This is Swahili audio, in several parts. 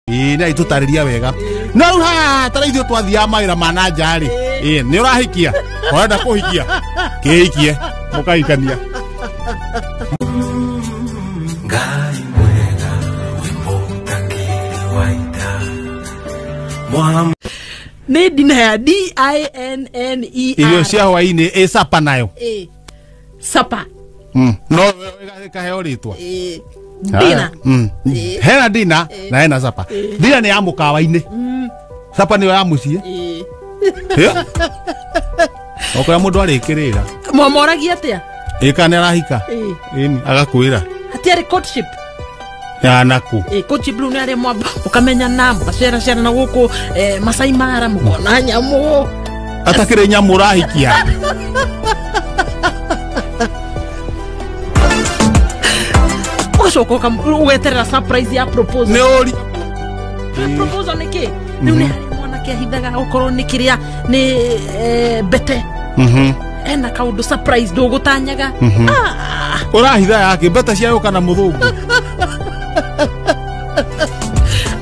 Na itutariria wega. No ha tara ithu twathia maira manaja ri. Ni urahikia. Urenda kuhikia. Kihikie. Mukaikania. Ngai mwega wimutangiri waita. Ni dina ya D-I-N-N-E-R. Iyo cia hwaini sapa nayo. Sapa. No kaheo ritwa. Dina. Hena dina na hena sapa. Dina ni ya mukawa-ini. Sapa ni ya mucie. Okoya mundu arikirira. Mwamoragia atia? Ikane arahika. Ini agakwira. Hatiari courtship. Ya naku. Courtship ni ari mwamba ukamenya namba cera na guku Masai Mara mukona nyamu. Atakire nyamu urahikia. Ucoka ugeterera surprise ya proposal. Ne ori. Proposal ni ki? Ni mwana ke hithaga ukorwo ni kiria ni bete. Ena kaundu surprise ndugutanyaga. Urahitha yake beta cia yuka na muthungu.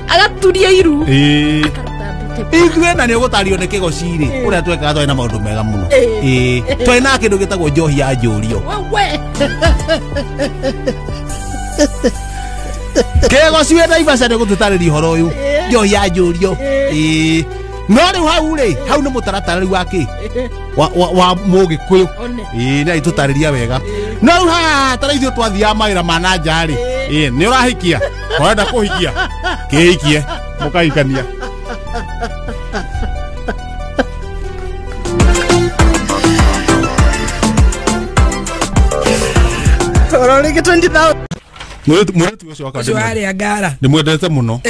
Agaturia iru. Igwe na ni ugutario ni kigociri. Uria tweka twina maundu mega muno. Twina kindu gitagwo njohi ya njurio. Wewe. Kego ciwe na ibasa ni gututariria horo uyu. Njohi ya njurio. No riu hau ni mutaratara wake. Wa Mugikuyu. Na itutariria wega. No ha tara ithu twathia maira manaja ri. Ni urahikia. Urenda kuhikia. Kihikie. Mukaikania. Ororike 20,000. Mwetu ucio waka Ucio ari agara. Ni mwendete muno.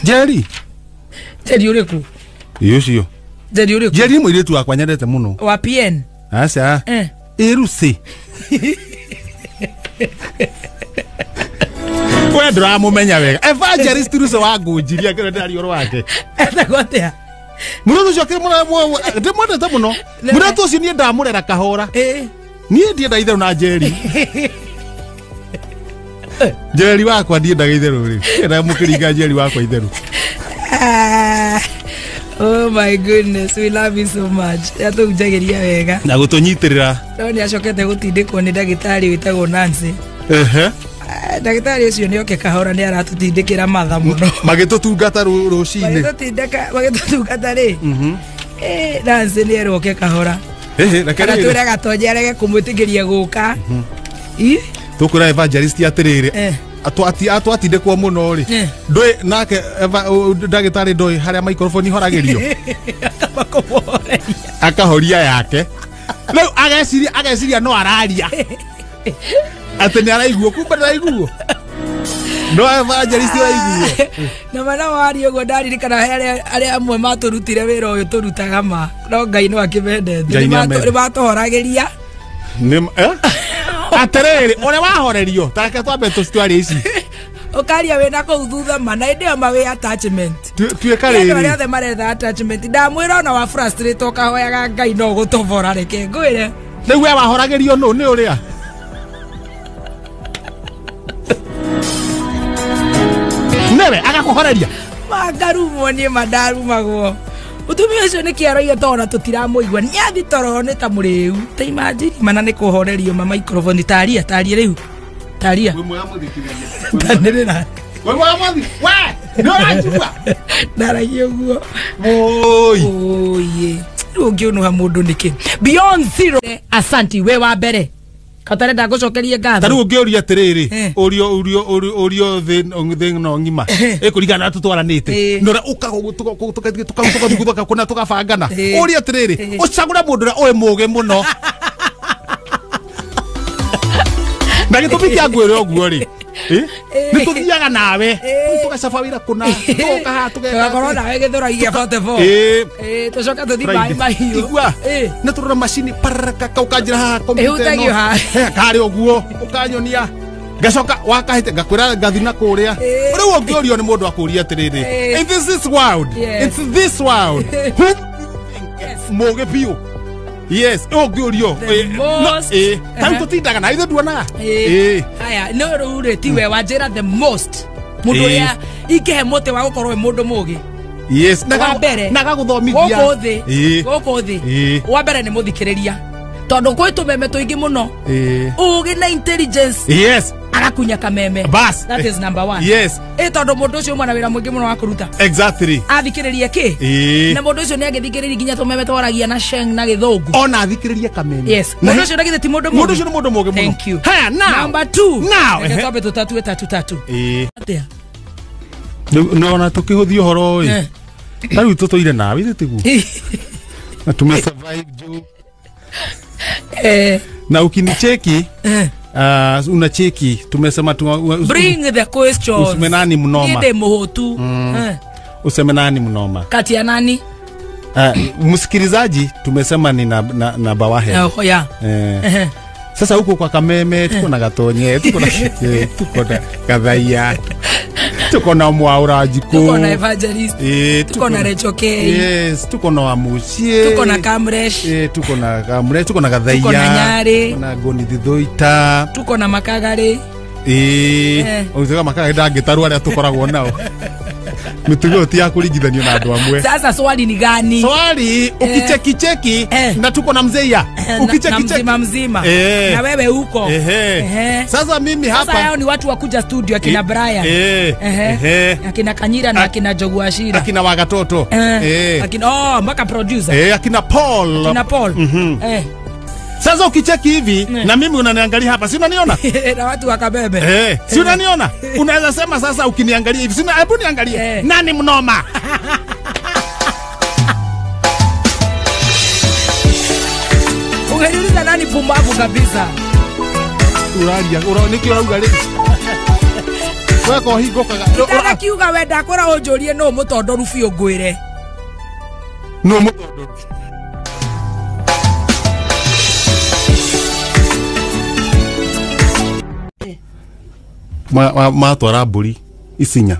Jerry. Jerry uriku. Ucio. Jerry uriku. Jerry mwiretu wakwa nyendete muno. Wa PN. Aca. Irusi. Wewe ndramumenya wega. Evangelist Ruso wangunjiria kire ndari oro wake. Ndagotea. Muno ucio kire ndimwendete muno. Muno ucio ni ndamurera kahora. Ni ndienda itherũ na Jerry. Jerry wakwa ndiendaga itherũ ri. Ena mukiringa Jerry wakwa itherũ. Oh my goodness, we love you so much. Yato ujageria wega. Na gutunyitirira. No ni acokete gutindikwo ni ndagitari witagwo Nancy. Ndagitari ucio ni oke kahora ni aratutindikira matha muno. Magitutungata rucini. Magitutungata ri. Nancy ni eroke kahora. Nakere. Atwira gatonje arege kumwitigiria guka. Tukura evangelist atiriri. Atwatindikwo muno ri. Ndoi nake ndagitari ndoi haria microphone horagirio. Akahoria yake. Leo ageciria no araria. Ati ni araiguo kumbe ndaraiguo. No evangelist araiguo. Na mana wari ugo ndari kana ari amwe maturutire wira uyu turutaga ma. No Ngai no akimendete. Ni matohoragiria. Aterere ore wahorerio tareke twambe tustwari ici. Ukaria wena ko thutha mana inde ma we attachment. Tueka riri. Ndio yothe maretha attachment. Ndamwira ona wa frustrate ukahoyaga Ngai no gutobora reke ngwire. Riu we wahoragirio no ni uria. Nebe agakuhoreria. Magarumo ni madaru magwo. Utumia ucio ni kiaragia tona tutiramuigwa ni athi toro ni ta muriu ta imagine mana ni kuhorerio ma microphone taria riu taria we moya muthikiriria tanirira we moya muthi we no ajua naragia guo oye ungiunu ha mundu niki Beyond Zero. Asanti we wa mbere katare ndagucokerie ngatho taru ungiuria atiriri urio thing no ngima ikuringana tutwaranite nora tukagutuka kuna tukabangana uria atiriri ucagura mundu ria oe muge muno ndagitubikia ngwire oguo ri ni tuthiaga nawe tugacafa wira kuna tukaha tugeka nawe githuragia 44 tucoka tuthi mahiu igua ni turora machine paraka kaukanjira ha computer no kari oguo ukanyonia gacoka wakahite ngakwira ngathina kuria riu ungiorio ni mundu akuria atiriri in this world it's this world muge piu. Yes, ungiorio tanto tindaga na ithu duona aya no rure tiwe wanjira the most mundu ya ike mote wa gukorwo mundu mugi yes naga guthomithia goko thi wa mbere ni muthikiriria tondu kwi tumeme tuingi muno ugi na intelligence yes agakunya kameme bas that is number 1 yes tondu mundu ucio mwana wira mwingi muno wa kuruta exactly athikiririe ki na mundu ucio ni agithikiriria ginya tumeme twaragia na sheng na githungu ona athikiririe kameme yes mundu ucio ndagithe ti mundu ucio ni mundu mugi muno thank you ha now number 2 now ngetombe tutatu atia no na tukihuthio horo oi tariu tutoire nawe ithigu na tume survive jo na ukinicheki unacheki tumesema bring the questions useme nani mnoma nide muhutu useme nani mnoma kati ya nani msikilizaji tumesema ni na bawahe sasa huko kwa kameme tuko na gatonye tuko na kadhaia tuko na mwaura jiko tuko na evangelist tuko na rechoke yes tuko na amusie tuko na kamresh tuko na kamresh tuko na kadhaia tuko na nyare na goni thithoita tuko na makagare uzega makagare ndangitaru aria tukoragwo nao mitugo ti ya kuringithanio na andu amwe sasa swali ni gani swali ukicheki na tuko na mzeia ukicheki mzima na wewe huko sasa mimi hapa sasa hao ni watu wakuja studio akina Brian akina Kanyira na akina Joguashira akina Wagatoto akina mpaka producer akina Paul sasa ukicheki hivi na mimi unaniangalia hapa si unaniona na watu wakabebe si unaniona unaweza sema sasa ukiniangalia hivi sina hebu niangalie nani mnoma ungeniuliza nani pumbavu kabisa niki urauga rĩ weko hingo kaga kiuga wenda kora unjurie no mutondoru biũ ngwire no mutondoru matwara mburi isinya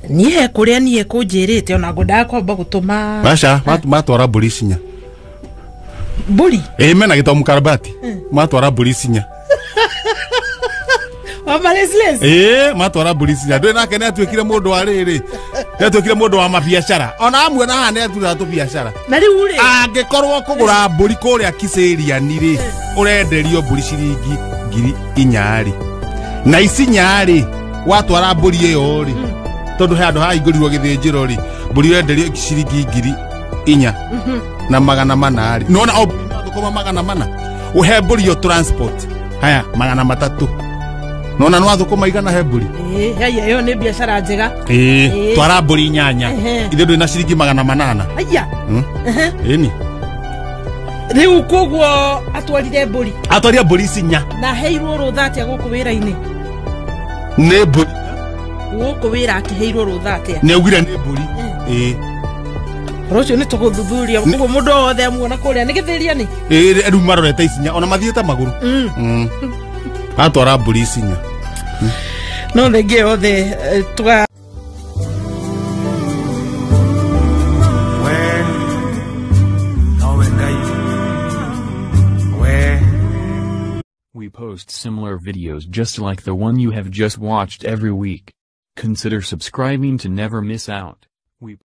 nie kuria nie kunjirite ona ngunda kwamba gutuma basha matwara mburi isinya mburi mena gitomu karabati matwara mburi isinya Wamalesles matwara mburi isinya ndwe nake netwikire mundu wa riri netwikire mundu wa mabiashara ona amwe na hane atura tu biashara na riu ri angikorwo kugura mburi kuria Kiserian ri urenderio mburi ciringi 4,000 na isinyari watwara mburi iyo ri tondu he andu haingurirwo githinjiro ri mburi yenderio ciringi 4,000 na 400 ri nona o mburi thukuma 400 uhe mburi yo transport haya 300 nona no athukuma igana he mburi haya yo ni biashara njega twara mburi 8 ithe ndwina ciringi 800 haya ni riu koguo atwarire mburi isinya na heirwo ruthatia guku wira-ini ne mburi guku wira akiheirwo ruthatia ne ugire ne mburi rocio ni tuguthuthuria koguo mundu othe amuona kuria ni githiria ni riu marorete isinya ona mathiete maguru atwara mburi isinya no thenge othe tuga We post similar videos just like the one you have just watched every week. Consider subscribing to never miss out.